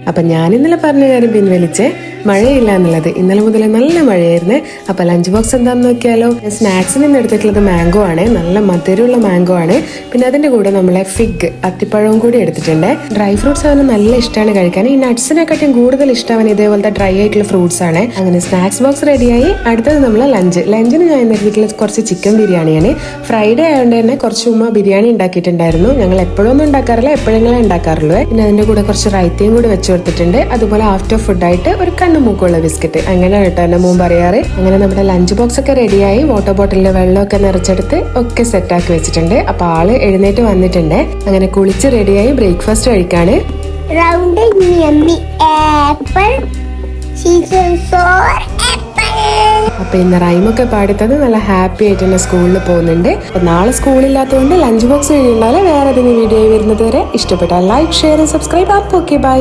അപ്പം ഞാൻ ഇന്നലെ പറഞ്ഞ കാര്യം പിൻവലിച്ചേ, മഴയില്ല എന്നുള്ളത്. ഇന്നലെ മുതൽ നല്ല മഴയായിരുന്നു. അപ്പം ലഞ്ച് ബോക്സ് എന്താണെന്ന് നോക്കിയാലോ. സ്നാക്സിന് നിന്ന് എടുത്തിട്ടുള്ളത് മാംഗോ ആണ്, നല്ല മധുരമുള്ള മാംഗോ ആണ്. പിന്നെ അതിൻ്റെ കൂടെ നമ്മളെ ഫിഗ് അത്തിപ്പഴവും കൂടി എടുത്തിട്ടുണ്ട്. ഡ്രൈ ഫ്രൂട്ട്സ് അവന് നല്ല ഇഷ്ടമാണ് കഴിക്കാൻ. ഈ നട്ട്സിനെക്കാട്ടും കൂടുതൽ ഇഷ്ടമാണ് ഇതേപോലത്തെ ഡ്രൈ ആയിട്ടുള്ള ഫ്രൂട്ട്സ് ആണ്. അങ്ങനെ സ്നാക്സ് ബോക്സ് റെഡിയായി. അടുത്തത് നമ്മൾ ലഞ്ചിന് ഞാൻ ഇന്നലെ വീട്ടിൽ കുറച്ച് ചിക്കൻ ബിരിയാണിയാണ്. ഫ്രൈഡേ ആയതുകൊണ്ട് തന്നെ കുറച്ച് ഉമ്മ ബിരിയാണി ഉണ്ടാക്കിയിട്ടുണ്ടായിരുന്നു. ഞങ്ങൾ എപ്പോഴും ഒന്നും ഉണ്ടാക്കാറില്ല, എപ്പോഴെങ്കിലും ഉണ്ടാക്കാറുള്ളൂ. പിന്നെ അതിൻ്റെ കൂടെ കുറച്ച് റൈത്തയും കൂടി വെച്ച് കൊടുത്തിട്ടുണ്ട്. അതുപോലെ ആഫ്റ്റർ ഫുഡായിട്ട് ഒരു കണ്ണുമൂക്കുള്ള ബിസ്ക്കറ്റ്. അങ്ങനെ കേട്ടോ എൻ്റെ മുമ്പ് പറയാറ്. അങ്ങനെ നമ്മുടെ ലഞ്ച് ബോക്സ് ഒക്കെ റെഡിയായി. വാട്ടർ ബോട്ടിലിൽ വെള്ളമൊക്കെ നിറച്ചെടുത്ത് ഒക്കെ സെറ്റാക്കി വെച്ചിട്ടുണ്ട്. അപ്പൊ ആള് എഴുന്നേറ്റ് വന്നിട്ടുണ്ട്. അങ്ങനെ കുളിച്ച് റെഡിയായി ബ്രേക്ക്ഫാസ്റ്റ് കഴിക്കാണ്. അപ്പൊ ഇന്ന് റൈമൊക്കെ പാടുത്തത് നല്ല ഹാപ്പി ആയിട്ട് തന്നെ സ്കൂളിൽ പോകുന്നുണ്ട്. അപ്പൊ നാളെ സ്കൂളില്ലാത്തതുകൊണ്ട് ലഞ്ച് ബോക്സ് കഴിയുണ്ടാവില്ല. വേറെ ഏതെങ്കിലും വീഡിയോ വരുന്നത് വരെ ഇഷ്ടപ്പെട്ടാൽ ലൈക്ക്, ഷെയർ, സബ്സ്ക്രൈബ്. അപ്പോൾ ഓക്കെ, ബൈ.